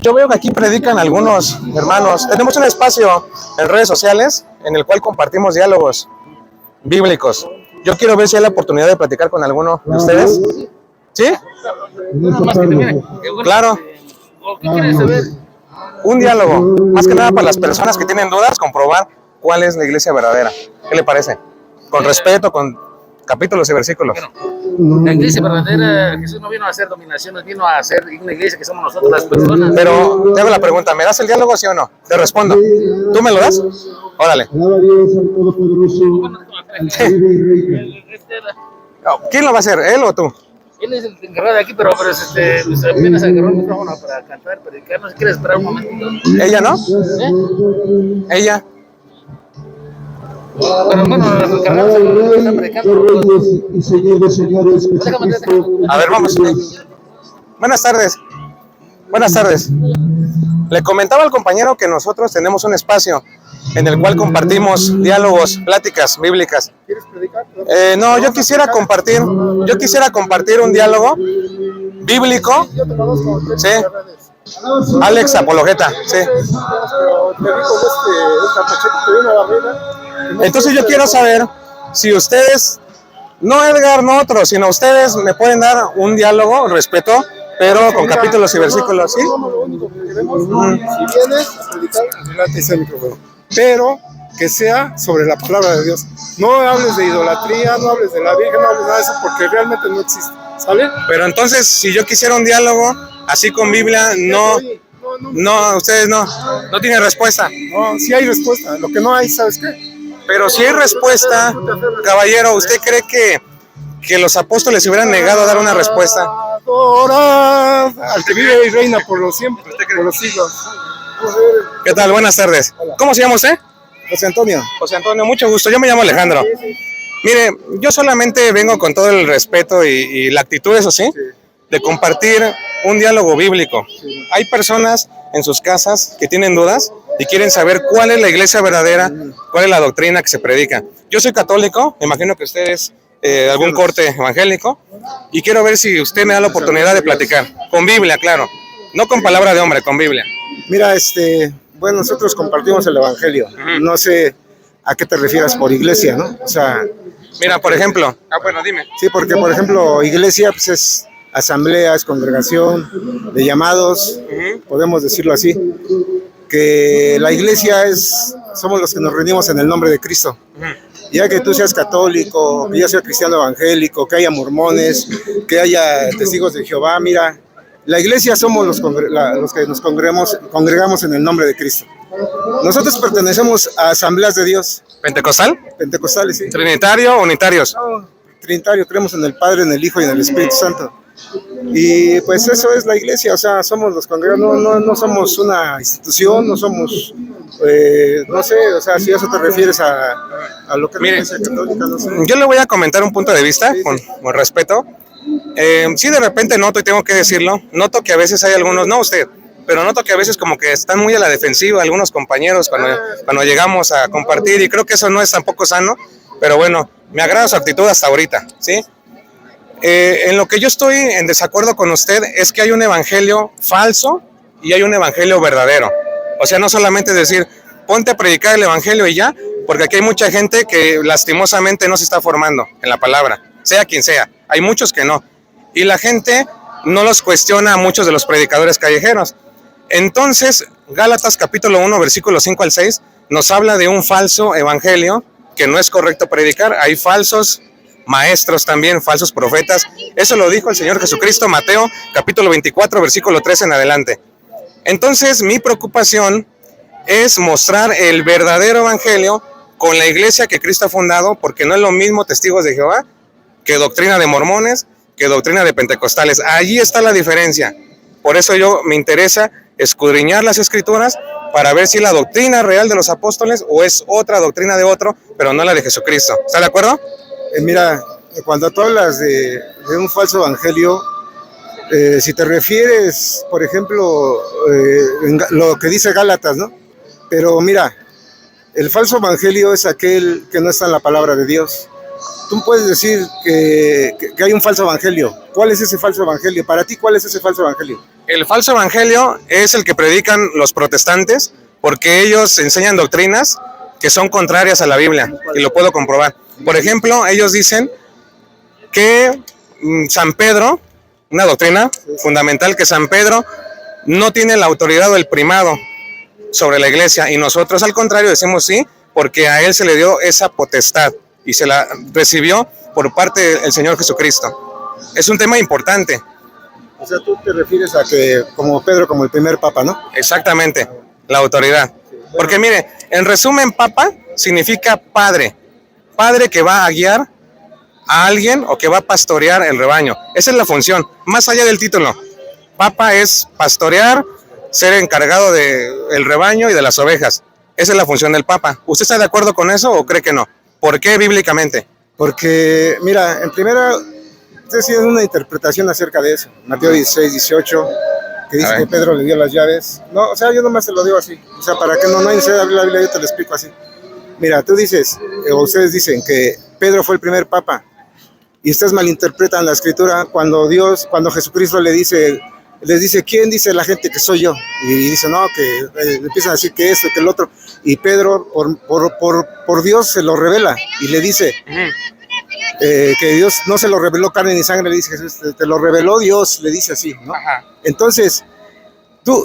Yo veo que aquí predican algunos hermanos. Tenemos un espacio en redes sociales en el cual compartimos diálogos bíblicos. Yo quiero ver si hay la oportunidad de platicar con alguno de ustedes. ¿Sí? Claro. ¿Qué quieres saber? Un diálogo, más que nada para las personas que tienen dudas, comprobar cuál es la iglesia verdadera. ¿Qué le parece? Con respeto, con capítulos y versículos. La iglesia verdadera, Jesús no vino a hacer dominaciones, vino a hacer una iglesia que somos nosotros las personas. Pero te hago la pregunta, ¿me das el diálogo, sí o no? Te respondo. ¿Tú me lo das? Órale. ¿Quién lo va a hacer, él o tú? Él es el encargado de aquí, pero pues apenas agarró el micrófono para cantar, predicar. No sé si quieres esperar un momentito. ¿Ella no? ¿Ella? Pero bueno, los encargados están predicando. A ver, vamos. Buenas tardes. Buenas tardes. Le comentaba al compañero que nosotros tenemos un espacio en el cual compartimos diálogos, pláticas bíblicas. ¿Quieres predicar? No, yo quisiera compartir un diálogo bíblico. Yo te conozco. Sí. Alex Apologeta, sí. Entonces yo quiero saber si ustedes, no Edgar, no otros, sino ustedes me pueden dar un diálogo, respeto, pero con capítulos y versículos, ¿sí? Lo único que queremos, si vienes a predicar, adelante ese micrófono. Pero que sea sobre la palabra de Dios. No hables de idolatría, no hables de la Virgen, no hables nada de eso, porque realmente no existe. ¿Sale? Pero entonces, si yo quisiera un diálogo así con Biblia, no, ustedes no tienen respuesta. No, sí hay respuesta. Lo que no hay, ¿sabes qué? Pero si hay respuesta, caballero, ¿usted cree que los apóstoles se hubieran negado a dar una respuesta? Adora al que vive y reina por los siempre, por los siglos. ¿Qué tal? Buenas tardes. ¿Cómo se llama usted? José Antonio. José Antonio, mucho gusto. Yo me llamo Alejandro. Mire, yo solamente vengo con todo el respeto y la actitud, eso sí, de compartir un diálogo bíblico. Hay personas en sus casas que tienen dudas y quieren saber cuál es la iglesia verdadera, cuál es la doctrina que se predica. Yo soy católico, me imagino que usted es de algún corte evangélico, y quiero ver si usted me da la oportunidad de platicar, con Biblia, claro, no con palabra de hombre, con Biblia. Mira, bueno, nosotros compartimos el evangelio. No sé a qué te refieras por iglesia, ¿no? O sea, mira, por ejemplo, bueno, dime. Sí, porque por ejemplo, iglesia pues es asamblea, es congregación de llamados, podemos decirlo así, que la iglesia somos los que nos reunimos en el nombre de Cristo. Ya que tú seas católico, que yo sea cristiano evangélico, que haya mormones, que haya testigos de Jehová, mira, la iglesia somos los que nos congregamos en el nombre de Cristo. Nosotros pertenecemos a asambleas de Dios. ¿Pentecostal? Pentecostales, sí. ¿Trinitario o unitarios? No, trinitario, creemos en el Padre, en el Hijo y en el Espíritu Santo. Y pues eso es la iglesia, o sea, somos los congregados, no somos una institución, no somos, no sé, o sea, si eso te refieres a lo que es la iglesia católica, no sé. Yo le voy a comentar un punto de vista, con respeto. Sí, de repente noto, y tengo que decirlo, noto que a veces hay algunos, no usted, pero noto que a veces como que están muy a la defensiva algunos compañeros cuando llegamos a compartir, y creo que eso no es tampoco sano, pero bueno, me agrada su actitud hasta ahorita, ¿sí? En lo que yo estoy en desacuerdo con usted es que hay un evangelio falso y hay un evangelio verdadero. O sea, no solamente decir, ponte a predicar el evangelio y ya, porque aquí hay mucha gente que lastimosamente no se está formando en la palabra, sea quien sea. Hay muchos que no. Y la gente no los cuestiona a muchos de los predicadores callejeros. Entonces, Gálatas capítulo 1, versículos 5 al 6, nos habla de un falso evangelio que no es correcto predicar. Hay falsos maestros también, falsos profetas. Eso lo dijo el Señor Jesucristo, Mateo capítulo 24, versículo 13 en adelante. Entonces, mi preocupación es mostrar el verdadero evangelio con la iglesia que Cristo ha fundado, porque no es lo mismo testigos de Jehová que doctrina de mormones, que doctrina de pentecostales. Allí está la diferencia. Por eso me interesa escudriñar las escrituras para ver si la doctrina real de los apóstoles o es otra doctrina de otro, pero no la de Jesucristo. ¿Está de acuerdo? Mira, cuando tú hablas de un falso evangelio, si te refieres, por ejemplo, lo que dice Gálatas, ¿no? Pero mira, el falso evangelio es aquel que no está en la palabra de Dios. Tú puedes decir que hay un falso evangelio. ¿Cuál es ese falso evangelio? Para ti, ¿cuál es ese falso evangelio? El falso evangelio es el que predican los protestantes porque ellos enseñan doctrinas que son contrarias a la Biblia y lo puedo comprobar. Por ejemplo, ellos dicen que San Pedro, una doctrina fundamental, que San Pedro no tiene la autoridad o el primado sobre la iglesia, y nosotros al contrario decimos sí, porque a él se le dio esa potestad y se la recibió por parte del Señor Jesucristo. Es un tema importante. O sea, tú te refieres a que como Pedro, como el primer papa, ¿no? Exactamente, la autoridad. Porque mire, en resumen, papa significa padre. Padre que va a guiar a alguien o que va a pastorear el rebaño. Esa es la función, más allá del título. Papa es pastorear, ser encargado del rebaño y de las ovejas. Esa es la función del papa. ¿Usted está de acuerdo con eso o cree que no? ¿Por qué bíblicamente? Porque, mira, en primera, usted sí es una interpretación acerca de eso. Mateo 16, 18, que dice que Pedro le dio las llaves. No, o sea, yo nomás te lo digo así. O sea, para que no nadie se abrir la Biblia, yo te lo explico así. Mira, tú dices, o ustedes dicen que Pedro fue el primer papa, y ustedes malinterpretan la escritura cuando Jesucristo les dice, ¿quién dice la gente que soy yo? Y dice, no, que empiezan a decir que esto, que el otro, y Pedro por Dios se lo revela, y le dice que Dios no se lo reveló carne ni sangre, le dice Jesús, te lo reveló Dios, le dice así, ¿no? Entonces,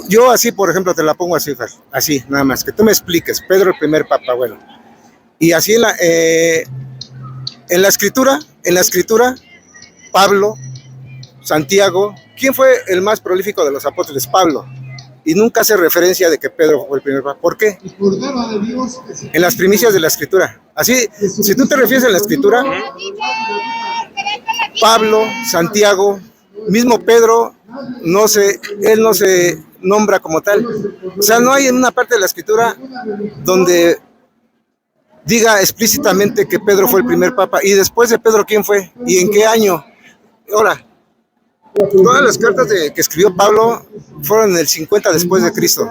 yo así, por ejemplo, te la pongo así, así, nada más, que tú me expliques, Pedro el primer papa, bueno, y así en la escritura, Pablo, Santiago, ¿quién fue el más prolífico de los apóstoles? Pablo. Y nunca hace referencia de que Pedro fue el primer papa. ¿Por qué? En las primicias de la escritura. Así, si tú te refieres a la escritura, Pablo, Santiago, mismo Pedro, él no se nombra como tal. O sea, no hay en una parte de la escritura donde diga explícitamente que Pedro fue el primer papa. Y después de Pedro, ¿quién fue? ¿Y en qué año? Ahora, todas las cartas que escribió Pablo fueron en el 50 después de Cristo.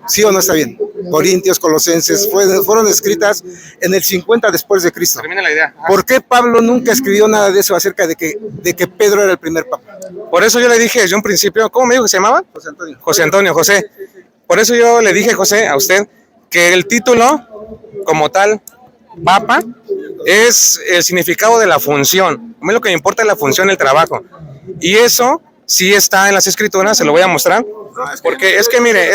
¿Sí o no está bien? Corintios, Colosenses, fueron escritas en el 50 después de Cristo. Termina la idea. ¿Por qué Pablo nunca escribió nada de eso acerca de que Pedro era el primer papa? Por eso yo le dije desde un principio, ¿cómo me dijo que se llamaba? José Antonio. José Antonio, José. Por eso yo le dije, José, a usted, que el título, como tal, papa, es el significado de la función. A mí lo que me importa es la función, el trabajo. Y eso sí está en las escrituras, se lo voy a mostrar. Porque es que mire,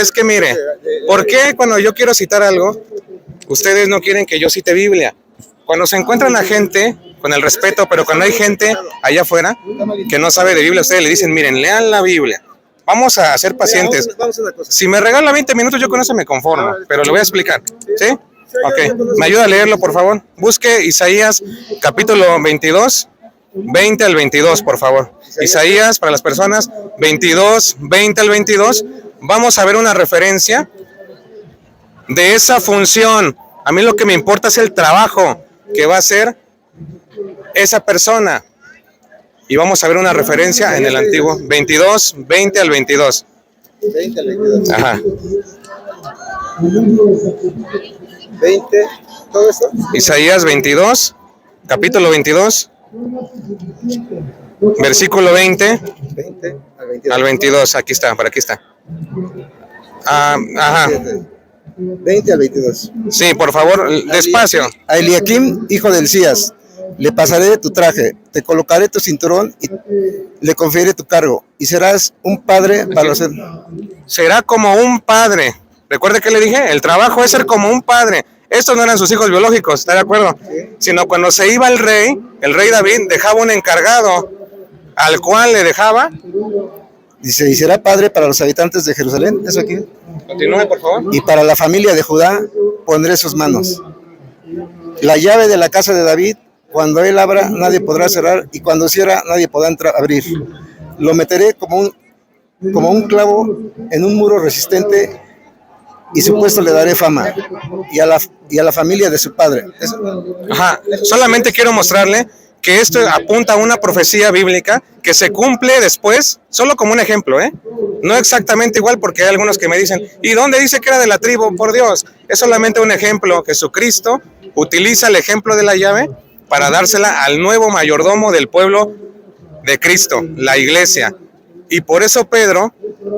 ¿por qué cuando yo quiero citar algo, ustedes no quieren que yo cite Biblia? Cuando se encuentran a gente, con el respeto, pero cuando hay gente allá afuera que no sabe de Biblia, ustedes le dicen, miren, lean la Biblia. Vamos a ser pacientes. Si me regala 20 minutos, yo con eso me conformo, pero le voy a explicar, ¿sí? Ok, ¿me ayuda a leerlo, por favor? Busque Isaías, capítulo 22, 20 al 22, por favor. Isaías, para las personas, 22, 20 al 22. Vamos a ver una referencia de esa función. A mí lo que me importa es el trabajo que va a hacer esa persona. Y vamos a ver una referencia en el antiguo 22, 20 al 22. 20 al 22. Ajá. 20, todo esto. Isaías 22, capítulo 22, versículo 20 al 22. Aquí está, por aquí está. Ajá. 20 al 22. Sí, por favor, despacio. A Eliakim, hijo de Hilcías, le pasaré de tu traje, te colocaré tu cinturón y le confiaré tu cargo, y serás un padre para los... Será como un padre. Recuerde que le dije, el trabajo es ser como un padre. Estos no eran sus hijos biológicos, ¿está de acuerdo? Sí. Sino cuando se iba el rey David dejaba un encargado, al cual le dejaba. Dice, y será padre para los habitantes de Jerusalén, eso aquí. Continúe, por favor. Y para la familia de Judá pondré sus manos. La llave de la casa de David, cuando él abra, nadie podrá cerrar, y cuando cierra, nadie podrá abrir. Lo meteré como un clavo en un muro resistente, y su puesto le daré fama, y a la familia de su padre. Ajá. Solamente quiero mostrarle que esto apunta a una profecía bíblica que se cumple después, solo como un ejemplo, ¿eh? No exactamente igual, porque hay algunos que me dicen, ¿y dónde dice que era de la tribu? Por Dios, es solamente un ejemplo. Jesucristo utiliza el ejemplo de la llave para dársela al nuevo mayordomo del pueblo de Cristo, la iglesia. Y por eso Pedro,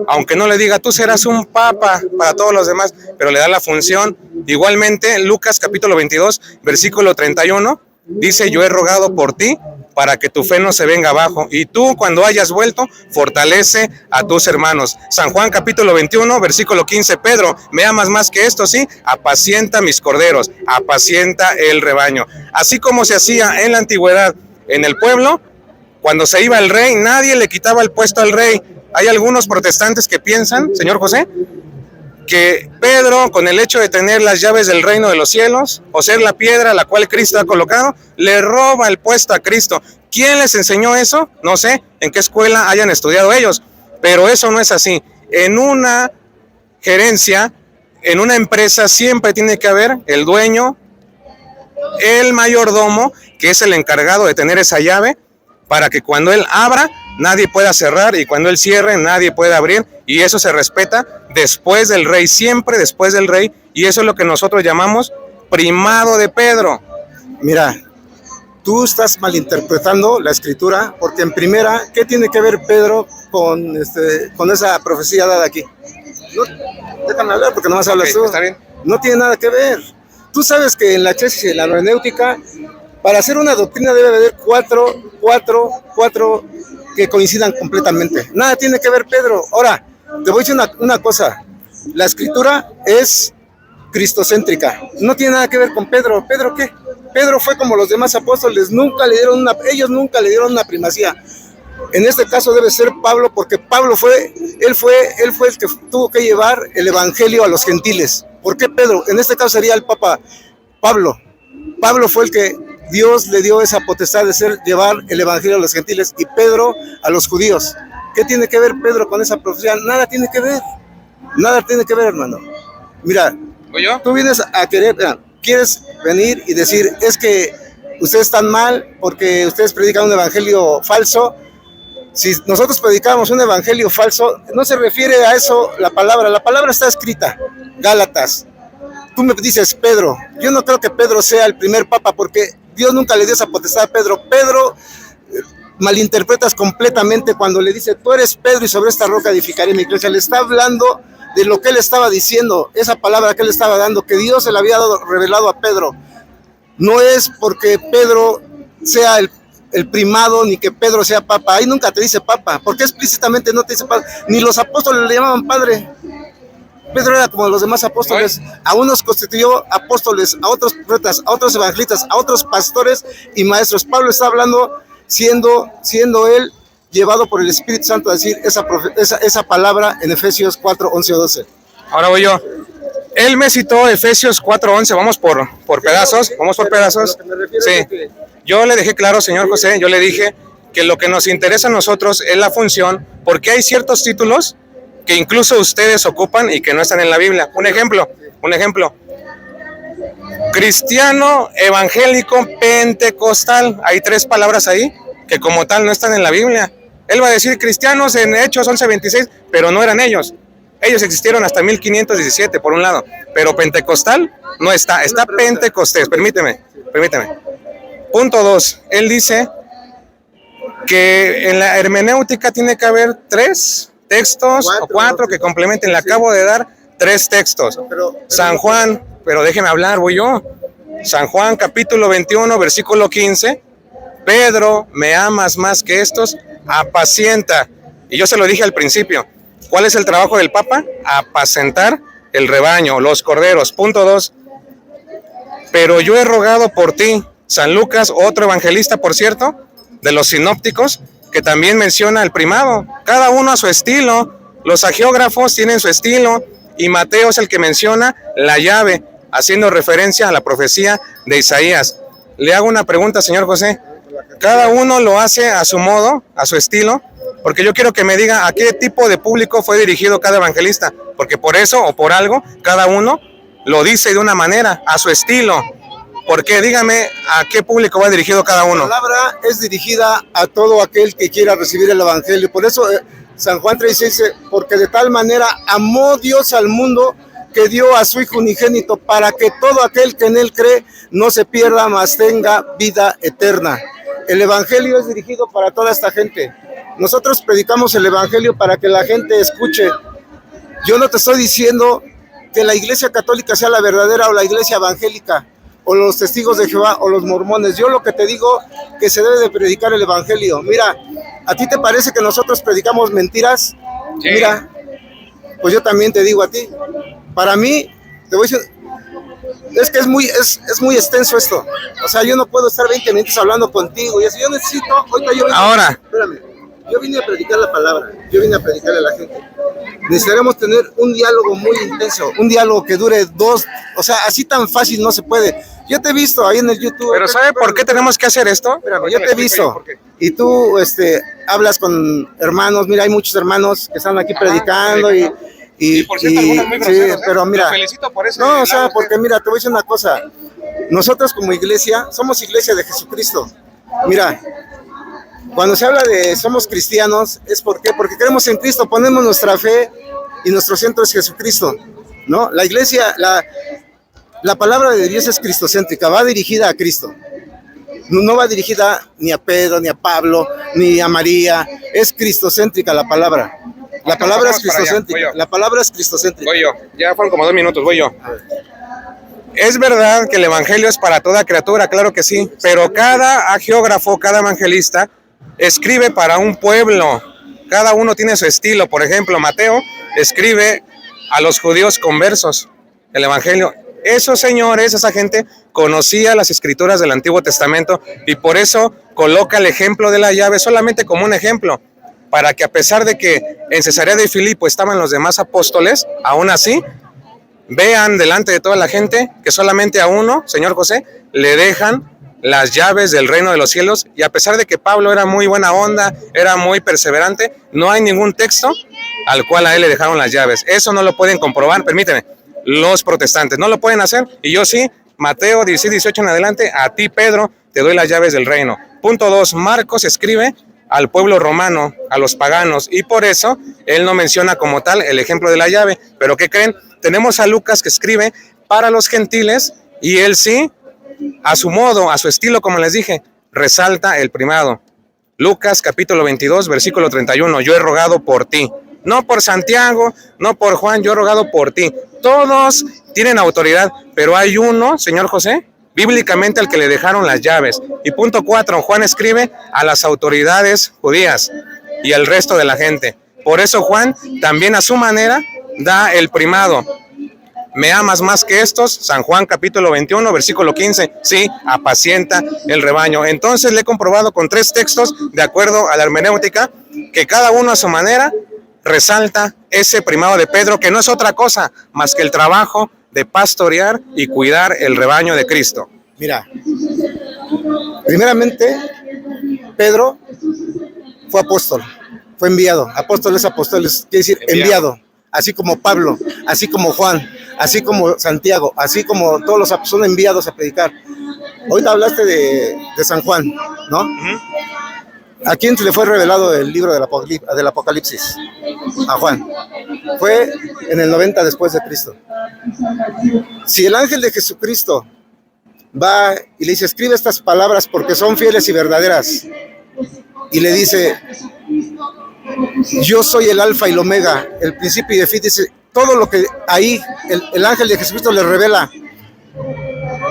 aunque no le diga, tú serás un papa para todos los demás, pero le da la función. Igualmente, Lucas capítulo 22, versículo 31, dice, yo he rogado por ti para que tu fe no se venga abajo. Y tú, cuando hayas vuelto, fortalece a tus hermanos. San Juan capítulo 21, versículo 15, Pedro, ¿me amas más que esto? Sí, apacienta mis corderos, apacienta el rebaño. Así como se hacía en la antigüedad en el pueblo, cuando se iba el rey, nadie le quitaba el puesto al rey. Hay algunos protestantes que piensan, señor José, que Pedro, con el hecho de tener las llaves del reino de los cielos, o ser la piedra a la cual Cristo ha colocado, le roba el puesto a Cristo. ¿Quién les enseñó eso? No sé en qué escuela hayan estudiado ellos, pero eso no es así. En una gerencia, en una empresa, siempre tiene que haber el dueño, el mayordomo, que es el encargado de tener esa llave, para que cuando él abra, nadie pueda cerrar, y cuando él cierre, nadie pueda abrir, y eso se respeta después del rey, siempre después del rey, y eso es lo que nosotros llamamos primado de Pedro. Mira, tú estás malinterpretando la escritura, porque en primera, ¿qué tiene que ver Pedro con esa profecía dada aquí? No, déjame hablar porque nomás hablas tú. Está bien. No tiene nada que ver. Tú sabes que en la tesis y en la hermenéutica, para hacer una doctrina debe haber cuatro que coincidan completamente. Nada tiene que ver Pedro. Ahora, te voy a decir una cosa. La escritura es cristocéntrica. No tiene nada que ver con Pedro. ¿Pedro qué? Pedro fue como los demás apóstoles. Ellos nunca le dieron una primacía. En este caso debe ser Pablo, porque Pablo fue el que tuvo que llevar el evangelio a los gentiles. ¿Por qué Pedro? En este caso sería el Papa Pablo. Pablo fue el que Dios le dio esa potestad de llevar el evangelio a los gentiles, y Pedro a los judíos. ¿Qué tiene que ver Pedro con esa profecía? Nada tiene que ver. Nada tiene que ver, hermano. Mira, tú vienes quieres venir y decir, es que ustedes están mal porque ustedes predican un evangelio falso. Si nosotros predicamos un evangelio falso, no se refiere a eso la palabra está escrita, Gálatas. Tú me dices Pedro, yo no creo que Pedro sea el primer papa, porque Dios nunca le dio esa potestad a Pedro. Pedro, malinterpretas completamente cuando le dice, tú eres Pedro y sobre esta roca edificaré mi iglesia. Le está hablando de lo que él estaba diciendo, esa palabra que él estaba dando, que Dios se le había revelado a Pedro. No es porque Pedro sea el primado, ni que Pedro sea papa. Ahí nunca te dice papa, porque explícitamente no te dice papa. Ni los apóstoles le llamaban padre. Pedro era como los demás apóstoles. A unos constituyó apóstoles, a otros profetas, a otros evangelistas, a otros pastores y maestros. Pablo está hablando siendo él llevado por el Espíritu Santo a decir esa palabra en Efesios 4, 11 o 12. Ahora voy yo. Él me citó Efesios 4:11, vamos por pedazos, Sí, yo le dejé claro, señor José, yo le dije que lo que nos interesa a nosotros es la función, porque hay ciertos títulos que incluso ustedes ocupan y que no están en la Biblia. Un ejemplo, cristiano, evangélico, pentecostal, hay 3 palabras ahí que como tal no están en la Biblia. Él va a decir cristianos en Hechos 11:26, pero no eran ellos. Ellos existieron hasta 1517, por un lado, pero pentecostal no está Pentecostés. Permíteme. Punto 2, él dice que en la hermenéutica tiene que haber 3 textos o 4 que complementen. Le acabo de dar 3 textos. San Juan, pero déjeme hablar, voy yo. San Juan capítulo 21, versículo 15. Pedro, ¿me amas más que estos? Apacienta. Y yo se lo dije al principio. ¿Cuál es el trabajo del Papa? Apacentar el rebaño, los corderos. Punto 2. Pero yo he rogado por ti. San Lucas, otro evangelista, por cierto, de los sinópticos, que también menciona el primado. Cada uno a su estilo. Los agiógrafos tienen su estilo. Y Mateo es el que menciona la llave, haciendo referencia a la profecía de Isaías. Le hago una pregunta, señor José. Cada uno lo hace a su modo, a su estilo, porque yo quiero que me diga a qué tipo de público fue dirigido cada evangelista, porque por eso o por algo, cada uno lo dice de una manera, a su estilo. ¿Por qué? Dígame a qué público va dirigido cada uno. La palabra es dirigida a todo aquel que quiera recibir el evangelio. Por eso San Juan 3 dice, porque de tal manera amó Dios al mundo que dio a su Hijo unigénito, para que todo aquel que en él cree no se pierda, mas tenga vida eterna. El evangelio es dirigido para toda esta gente. Nosotros predicamos el evangelio para que la gente escuche. Yo no te estoy diciendo que la iglesia católica sea la verdadera o la iglesia evangélica o los testigos de Jehová o los mormones. Yo lo que te digo que se debe de predicar el evangelio. Mira, ¿a ti te parece que nosotros predicamos mentiras? Sí. Mira, pues yo también te digo a ti. Para mí, te voy a decir, es que es muy extenso esto. O sea, yo no puedo estar 20 minutos hablando contigo y eso. Yo necesito, ahora, espérame, yo vine a predicar la palabra, yo vine a predicarle a la gente. Necesitaremos tener un diálogo muy intenso, un diálogo que dure 2, o sea, así tan fácil no se puede. Yo te he visto ahí en el YouTube. Pero ¿sabe por qué tenemos que hacer esto? Espérame, yo te he visto. Y tú hablas con hermanos, mira, hay muchos hermanos que están aquí predicando y por cierto, algunos muy groseros, sí, pero mira, los felicito por eso. No, o sea, porque mira, te voy a decir una cosa. Nosotros como iglesia, somos iglesia de Jesucristo. Mira, cuando se habla de somos cristianos, es porque creemos en Cristo, ponemos nuestra fe y nuestro centro es Jesucristo, ¿no? La iglesia, la palabra de Dios es cristocéntrica, va dirigida a Cristo. No va dirigida ni a Pedro, ni a Pablo, ni a María. Es cristocéntrica la palabra. La palabra es cristocéntrica. La palabra es cristocéntrica. Voy yo. Ya fueron como 2 minutos, voy yo. Es verdad que el evangelio es para toda criatura, claro que sí, pero cada geógrafo, cada evangelista escribe para un pueblo. Cada uno tiene su estilo. Por ejemplo, Mateo escribe a los judíos conversos el evangelio. Esos señores, esa gente conocía las escrituras del Antiguo Testamento y por eso coloca el ejemplo de la llave solamente como un ejemplo, para que a pesar de que en Cesarea de Filipo estaban los demás apóstoles, aún así vean delante de toda la gente que solamente a uno, señor José, le dejan las llaves del reino de los cielos, y a pesar de que Pablo era muy buena onda, era muy perseverante, no hay ningún texto al cual a él le dejaron las llaves. Eso no lo pueden comprobar, permíteme, los protestantes no lo pueden hacer, y yo sí. Mateo 16, 18 en adelante, a ti Pedro te doy las llaves del reino. Punto 2, Marcos escribe al pueblo romano, a los paganos, y por eso él no menciona como tal el ejemplo de la llave. Pero ¿qué creen? Tenemos a Lucas que escribe para los gentiles, y él sí, a su modo, a su estilo, como les dije, resalta el primado. Lucas capítulo 22, versículo 31, yo he rogado por ti. No por Santiago, no por Juan, yo he rogado por ti. Todos tienen autoridad, pero hay uno, señor José, bíblicamente al que le dejaron las llaves. Y punto 4, Juan escribe a las autoridades judías y al resto de la gente. Por eso Juan también a su manera da el primado. ¿Me amas más que estos? San Juan capítulo 21, versículo 15. Sí, apacienta el rebaño. Entonces le he comprobado con 3 textos, de acuerdo a la hermenéutica, que cada uno a su manera resalta ese primado de Pedro, que no es otra cosa más que el trabajo de pastorear y cuidar el rebaño de Cristo. Mira, primeramente, Pedro fue apóstol, fue enviado. Apóstoles, apóstoles, quiere decir enviado. Así como Pablo, así como Juan, así como Santiago, así como todos los apóstoles son enviados a predicar. Ahorita hablaste de San Juan, ¿no? Uh-huh. ¿A quién se le fue revelado el libro del Apocalipsis? A Juan. Fue en el 90 después de Cristo. Si el ángel de Jesucristo va y le dice, escribe estas palabras porque son fieles y verdaderas, y le dice, yo soy el alfa y el omega, el principio y el fin, dice, todo lo que ahí el ángel de Jesucristo le revela.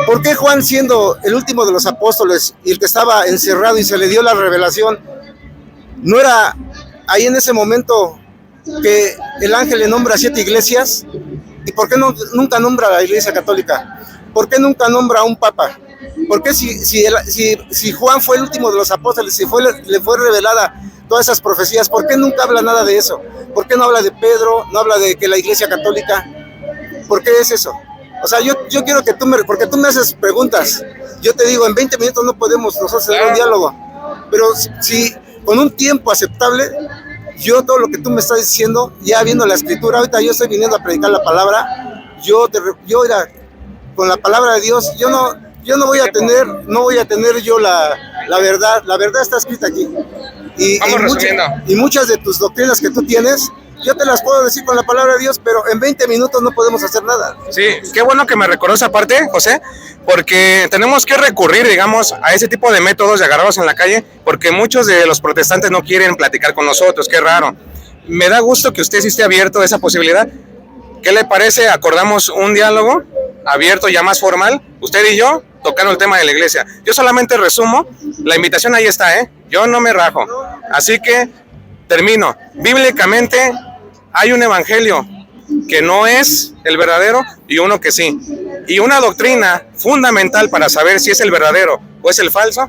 ¿Por qué Juan, siendo el último de los apóstoles y el que estaba encerrado y se le dio la revelación, no era ahí en ese momento que el ángel le nombra 7 iglesias? ¿Y por qué nunca nombra a la iglesia católica? ¿Por qué nunca nombra a un papa? ¿Por qué si Juan fue el último de los apóstoles y le fue revelada todas esas profecías, por qué nunca habla nada de eso? ¿Por qué no habla de Pedro? ¿No habla de que la iglesia católica? ¿Por qué es eso? O sea, yo quiero que porque tú me haces preguntas. Yo te digo, en 20 minutos no podemos nosotros hacer un diálogo. Pero si con un tiempo aceptable, yo todo lo que tú me estás diciendo, ya viendo la escritura, ahorita yo estoy viniendo a predicar la palabra, yo con la palabra de Dios, yo no voy a tener yo la verdad está escrita aquí. Y muchas de tus doctrinas que tú tienes yo te las puedo decir con la palabra de Dios, pero en 20 minutos no podemos hacer nada. Sí, qué bueno que me recordó esa parte, José, porque tenemos que recurrir, digamos, a ese tipo de métodos de agarrarlos en la calle, porque muchos de los protestantes no quieren platicar con nosotros, qué raro. Me da gusto que usted sí esté abierto a esa posibilidad. ¿Qué le parece? Acordamos un diálogo abierto, ya más formal, usted y yo, tocando el tema de la iglesia. Yo solamente resumo, la invitación ahí está, ¿eh? Yo no me rajo. Así que termino. Bíblicamente hay un evangelio que no es el verdadero y uno que sí. Y una doctrina fundamental para saber si es el verdadero o es el falso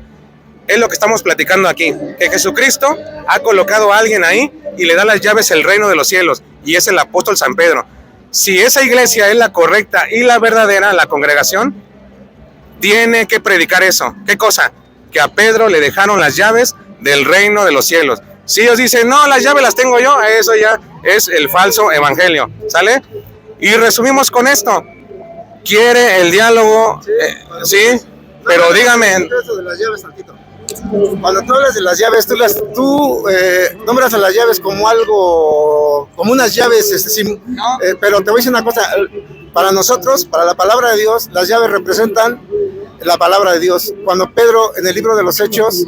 es lo que estamos platicando aquí, que Jesucristo ha colocado a alguien ahí y le da las llaves del reino de los cielos, y es el apóstol San Pedro. Si esa iglesia es la correcta y la verdadera, la congregación, tiene que predicar eso. ¿Qué cosa? Que a Pedro le dejaron las llaves del reino de los cielos. Si ellos dicen, no, las llaves las tengo yo, eso ya es el falso evangelio, ¿sale? Y resumimos con esto. ¿Quiere el diálogo? Sí, pero dígame. De las llaves, tantito. Cuando tú hablas de las llaves, tú nombras a las llaves como algo, como unas llaves, pero te voy a decir una cosa, para nosotros, para la palabra de Dios, las llaves representan la palabra de Dios. Cuando Pedro, en el libro de los Hechos,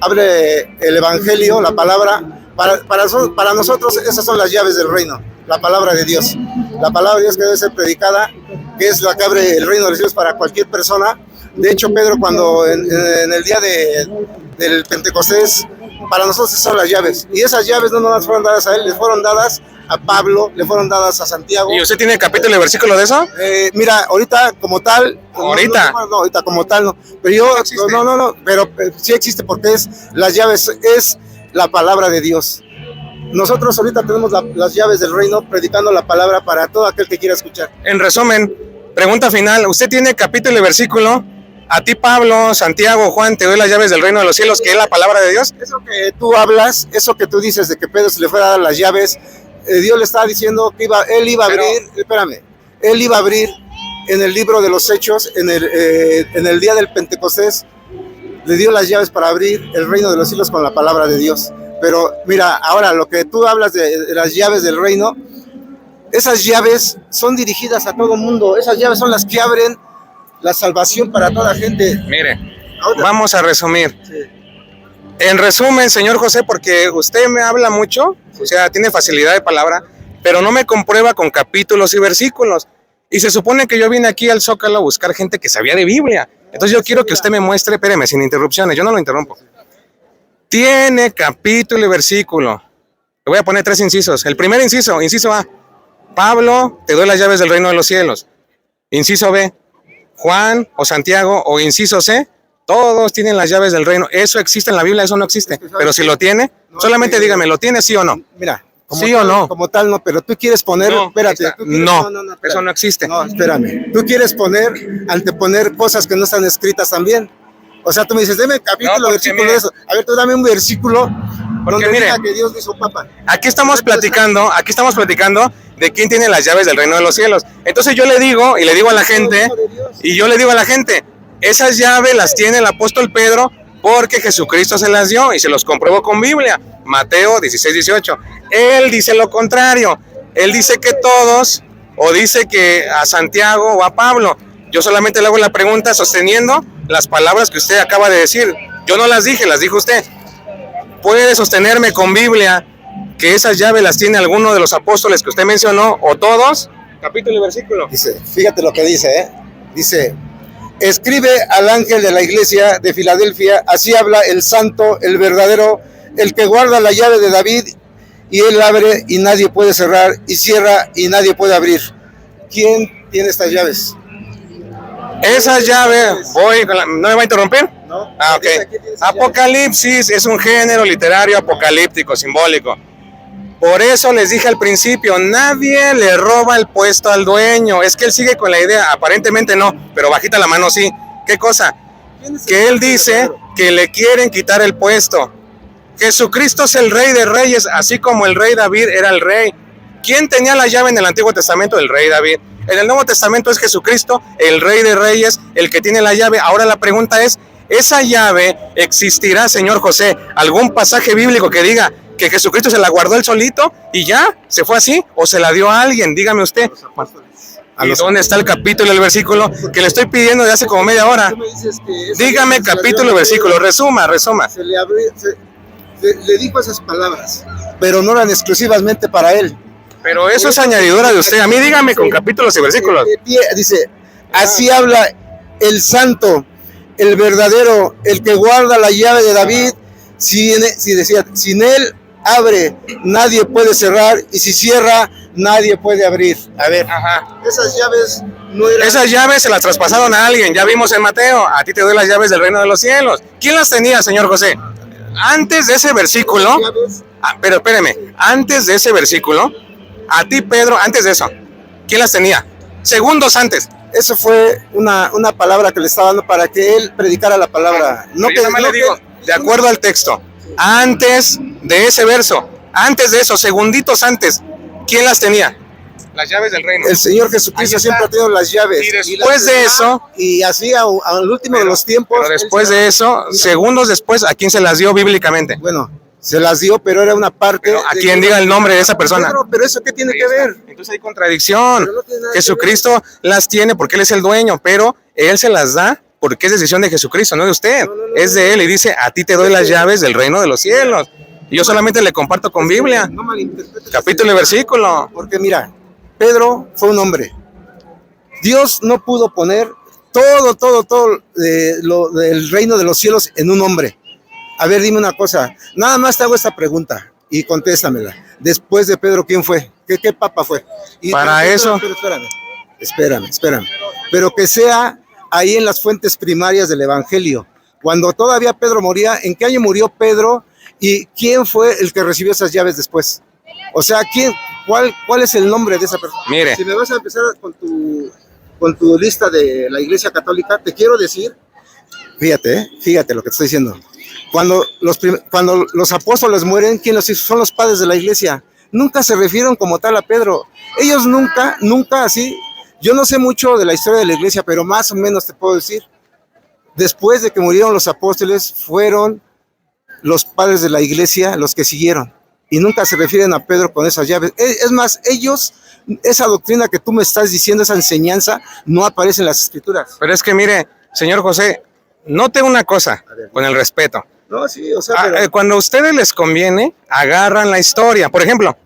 abre el evangelio, la palabra, para nosotros esas son las llaves del reino, la palabra de Dios. La palabra de Dios que debe ser predicada, que es la que abre el reino de los cielos para cualquier persona. De hecho, Pedro, cuando en el día del Pentecostés, para nosotros son las llaves. Y esas llaves no nos fueron dadas a él, les fueron dadas a Pablo, le fueron dadas a Santiago. ¿Y usted tiene capítulo y versículo de eso? Mira, ahorita como tal... ¿Ahorita? No, ahorita como tal no. Pero yo... No, pero sí existe porque las llaves es la palabra de Dios. Nosotros ahorita tenemos las llaves del reino predicando la palabra para todo aquel que quiera escuchar. En resumen, pregunta final, ¿usted tiene capítulo y versículo? A ti, Pablo, Santiago, Juan, te doy las llaves del reino de los cielos, que es la palabra de Dios. Eso que tú hablas, eso que tú dices de que Pedro se le fuera a dar las llaves, Dios le estaba diciendo que él iba a abrir en el libro de los Hechos, en el día del Pentecostés, le dio las llaves para abrir el reino de los cielos con la palabra de Dios. Pero mira, ahora lo que tú hablas de las llaves del reino, esas llaves son dirigidas a todo el mundo, esas llaves son las que abren la salvación para toda gente. Mire, vamos a resumir. Sí. En resumen, señor José, porque usted me habla mucho, o sea, tiene facilidad de palabra, pero no me comprueba con capítulos y versículos. Y se supone que yo vine aquí al Zócalo a buscar gente que sabía de Biblia. Entonces yo quiero que usted me muestre, espéreme, sin interrupciones, yo no lo interrumpo. Tiene capítulo y versículo. Le voy a poner 3 incisos. El primer inciso, inciso A. Pablo, te doy las llaves del reino de los cielos. Inciso B. Juan o Santiago, o inciso C, todos tienen las llaves del reino. ¿Eso existe en la Biblia? Eso no existe. Pero si lo tiene, solamente dígame, ¿lo tiene sí o no? Mira, sí o no. Como tal no, pero tú quieres poner, espérate. No, eso no existe. No, espérame. Tú quieres anteponer cosas que no están escritas también. O sea, tú me dices, deme capítulo, versículo de eso. A ver, tú dame un versículo donde diga que Dios hizo papa. Aquí estamos platicando de quién tiene las llaves del reino de los cielos. Entonces yo le digo, y le digo a la gente, esas llaves las tiene el apóstol Pedro porque Jesucristo se las dio y se los comprobó con Biblia. Mateo 16:18. Él dice lo contrario. Él dice que todos, o dice que a Santiago o a Pablo. Yo solamente le hago la pregunta sosteniendo las palabras que usted acaba de decir. Yo no las dije, las dijo usted. ¿Puede sostenerme con Biblia que esas llaves las tiene alguno de los apóstoles que usted mencionó, o todos? Capítulo y versículo. Dice, fíjate lo que dice, Dice, escribe al ángel de la iglesia de Filadelfia, así habla el santo, el verdadero, el que guarda la llave de David, y él abre y nadie puede cerrar, y cierra y nadie puede abrir. ¿Quién tiene estas llaves? Esas llaves, ¿no me va a interrumpir? No. Ah, ok. Apocalipsis es un género literario apocalíptico, simbólico. Por eso les dije al principio, nadie le roba el puesto al dueño. Es que él sigue con la idea, aparentemente no, pero bajita la mano sí. ¿Qué cosa? Que él dice que le quieren quitar el puesto. Jesucristo es el rey de reyes, así como el rey David era el rey. ¿Quién tenía la llave en el Antiguo Testamento? El rey David. En el Nuevo Testamento es Jesucristo, el rey de reyes, el que tiene la llave. Ahora la pregunta es, ¿esa llave existirá, señor José? ¿Algún pasaje bíblico que diga que Jesucristo se la guardó él solito y ya, se fue así, o se la dio a alguien, dígame usted. ¿Y dónde está el capítulo y el versículo que le estoy pidiendo de hace como media hora? Dígame capítulo y versículo, resuma. Le dijo esas palabras, pero no eran exclusivamente para él. Pero eso es añadidura de usted. A mí dígame con capítulos y versículos. Dice, así habla el santo, el verdadero, el que guarda la llave de David. Decía, sin él abre, nadie puede cerrar, y si cierra, nadie puede abrir. A ver, esas llaves no eran... Esas llaves se las traspasaron a alguien, ya vimos en Mateo. A ti te doy las llaves del reino de los cielos. ¿Quién las tenía, señor José? Antes de ese versículo, pero espéreme, antes de ese versículo, a ti, Pedro, antes de eso, ¿quién las tenía? Segundos antes. Eso fue una palabra que le estaba dando para que él predicara la palabra. No que le digo, de acuerdo al texto, antes de ese verso, antes de eso, segunditos antes, ¿quién las tenía? Las llaves del reino. El Señor Jesucristo siempre ha tenido las llaves. Y después de eso, y así al último de los tiempos. Pero después de eso, segundos después, ¿a quién se las dio bíblicamente? Bueno, se las dio, pero era una parte. Pero ¿a quién diga el nombre de esa persona? Pero eso ¿qué tiene que ver? Entonces hay contradicción. No Jesucristo las tiene porque él es el dueño, pero él se las da porque es decisión de Jesucristo, no de usted. Es de él y dice, a ti te doy las llaves del reino de los cielos. Y yo solamente le comparto con Biblia. Capítulo y versículo. Porque mira, Pedro fue un hombre. Dios no pudo poner todo lo del reino de los cielos en un hombre. A ver, dime una cosa. Nada más te hago esta pregunta y contéstamela. Después de Pedro, ¿quién fue? ¿Qué papa fue? Para eso. Espérame. Pero que sea ahí en las fuentes primarias del Evangelio. Cuando todavía Pedro moría, ¿en qué año murió Pedro? ¿Y quién fue el que recibió esas llaves después? O sea, ¿cuál es el nombre de esa persona? Mire. Si me vas a empezar con tu lista de la Iglesia Católica, te quiero decir, fíjate lo que te estoy diciendo. Cuando los apóstoles mueren, ¿quién los hizo? Son los padres de la Iglesia. Nunca se refieren como tal a Pedro. Ellos nunca así. Yo no sé mucho de la historia de la Iglesia, pero más o menos te puedo decir. Después de que murieron los apóstoles, fueron los padres de la Iglesia los que siguieron. Y nunca se refieren a Pedro con esas llaves. Es más, esa doctrina que tú me estás diciendo, esa enseñanza, no aparece en las Escrituras. Pero es que mire, señor José, note una cosa, con el respeto. No, sí, o sea, pero... Cuando a ustedes les conviene, agarran la historia. Por ejemplo,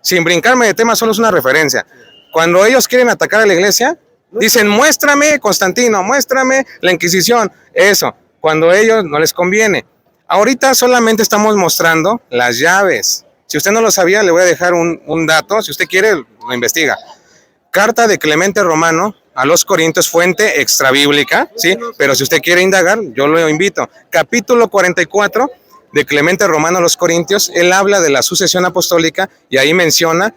sin brincarme de tema, solo es una referencia. Cuando ellos quieren atacar a la iglesia, dicen, muéstrame Constantino, muéstrame la Inquisición. Eso, cuando a ellos no les conviene. Ahorita solamente estamos mostrando las llaves. Si usted no lo sabía, le voy a dejar un dato. Si usted quiere, lo investiga. Carta de Clemente Romano a los Corintios, fuente extrabíblica, ¿sí? Pero si usted quiere indagar, yo lo invito. Capítulo 44 de Clemente Romano a los Corintios, él habla de la sucesión apostólica y ahí menciona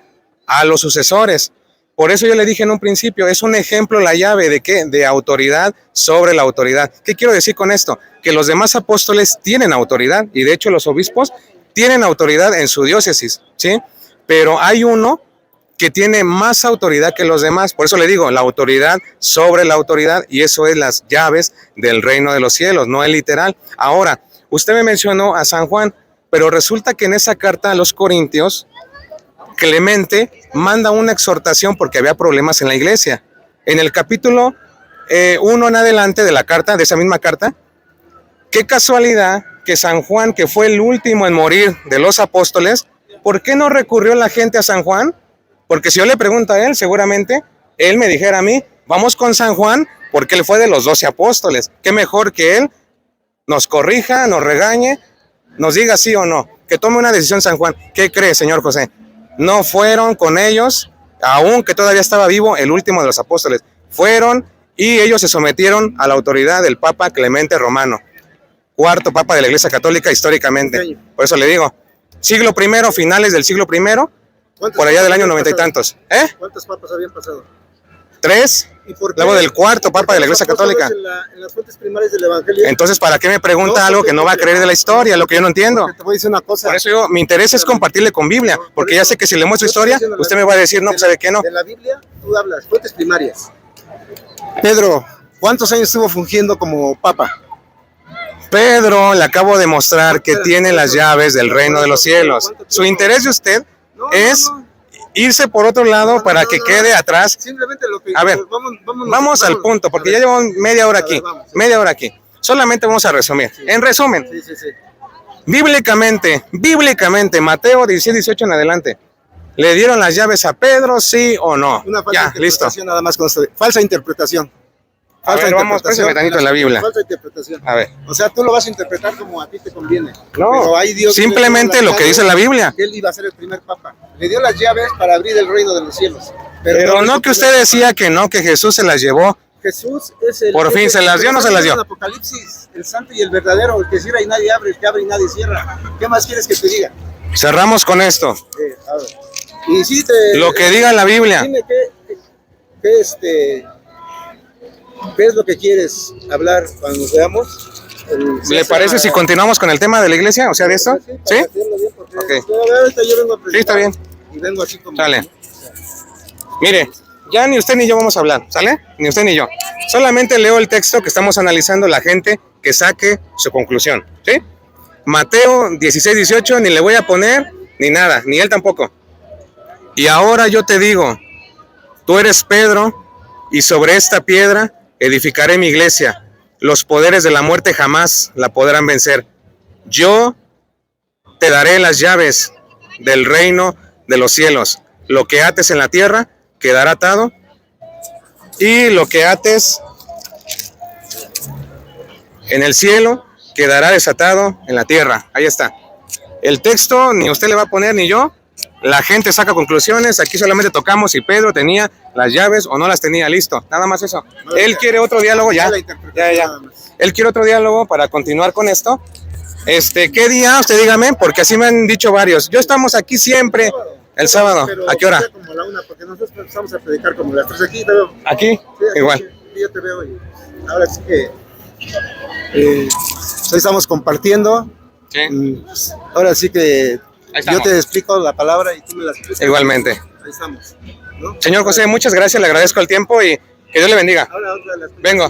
a los sucesores. Por eso yo le dije en un principio, es un ejemplo la llave de ¿qué? De autoridad sobre la autoridad. ¿Qué quiero decir con esto? Que los demás apóstoles tienen autoridad y de hecho los obispos tienen autoridad en su diócesis, ¿sí? Pero hay uno que tiene más autoridad que los demás. Por eso le digo, la autoridad sobre la autoridad, y eso es las llaves del reino de los cielos, no es literal. Ahora, usted me mencionó a San Juan, pero resulta que en esa carta a los Corintios, Clemente manda una exhortación porque había problemas en la iglesia. En el capítulo 1 en adelante de la carta, de esa misma carta, qué casualidad que San Juan, que fue el último en morir de los apóstoles, ¿por qué no recurrió la gente a San Juan? Porque si yo le pregunto a él, seguramente él me dijera a mí, vamos con San Juan, porque él fue de los 12 apóstoles. Qué mejor que él nos corrija, nos regañe, nos diga sí o no, que tome una decisión San Juan. ¿Qué cree, señor José? No fueron con ellos, aunque todavía estaba vivo el último de los apóstoles. Fueron y ellos se sometieron a la autoridad del Papa Clemente Romano, cuarto Papa de la Iglesia Católica históricamente. Por eso le digo, siglo I, finales del siglo I, por allá del año 90 y tantos. ¿Cuántos papas habían pasado? 3. Luego del cuarto Papa de la Iglesia Católica. En las fuentes primarias del Evangelio. Entonces, ¿para qué me pregunta algo que no va a creer de la historia? Lo que yo no entiendo. Te voy a decir una cosa. Por eso mi interés es compartirle con Biblia, porque ya sé que si le muestro historia, usted me va a decir, no, pues sabe que no. De la Biblia, tú hablas, fuentes primarias. Pedro, ¿cuántos años estuvo fungiendo como Papa? Pedro le acabo de mostrar que tiene las llaves del reino de los cielos. Su interés de usted es irse por otro lado para que quede atrás. Simplemente lo que... A ver, vamos al punto, porque ya llevamos media hora aquí. Solamente vamos a resumir. En resumen, bíblicamente, Mateo 16:18 en adelante, ¿le dieron las llaves a Pedro, sí o no? Una falsa Ya, interpretación, listo. nada más consta. Falsa interpretación. A ver, vamos, préstame tantito en la Biblia. Falsa interpretación. A ver. O sea, tú lo vas a interpretar como a ti te conviene. No, Pero ahí Dios simplemente le dio lo que las dice la Biblia. que él iba a ser el primer papa. Le dio las llaves para abrir el reino de los cielos. Pero no que usted decía que no, que Jesús se las llevó. Jesús es el... Por fin, ¿se las dio o no se las dio? El Apocalipsis, el santo y el verdadero, el que cierra y nadie abre, el que abre y nadie cierra. ¿Qué más quieres que te diga? Cerramos con esto. A ver. Y sí Lo que diga la Biblia. Dime qué es lo que quieres hablar cuando nos veamos. ¿Le parece si continuamos con el tema de la iglesia? O sea, de esto. ¿Sí? Ok. Ahorita yo vengo a Sí, está bien. y vengo así como... Sale. Mire, ya ni usted ni yo vamos a hablar, ¿sale? Ni usted ni yo. Solamente leo el texto que estamos analizando, la gente que saque su conclusión, ¿sí? Mateo 16:18, ni le voy a poner ni nada, ni él tampoco. Y ahora yo te digo, tú eres Pedro, y sobre esta piedra edificaré mi iglesia. Los poderes de la muerte jamás la podrán vencer. Yo te daré las llaves del reino de los cielos. Lo que ates en la tierra quedará atado, y lo que ates en el cielo quedará desatado en la tierra. Ahí está. El texto ni usted le va a poner ni yo. La gente saca conclusiones. Aquí solamente tocamos si Pedro tenía las llaves o no las tenía. Listo, nada más eso. Él quiere otro diálogo ya. Él quiere otro diálogo para continuar con esto. ¿Qué día? Usted dígame, porque así me han dicho varios. Yo estamos aquí siempre el sábado. ¿A qué hora? Como la 1, porque nosotros empezamos a predicar como las 3 aquí. Pero, ¿Aquí? sí, Igual. Yo te veo y ahora sí que hoy estamos compartiendo. Sí. Ahora sí que yo te explico la palabra y tú me la explicas. Igualmente. Ahí estamos, ¿no? Señor José, muchas gracias, le agradezco el tiempo y que Dios le bendiga. Ahora otra de las Vengo.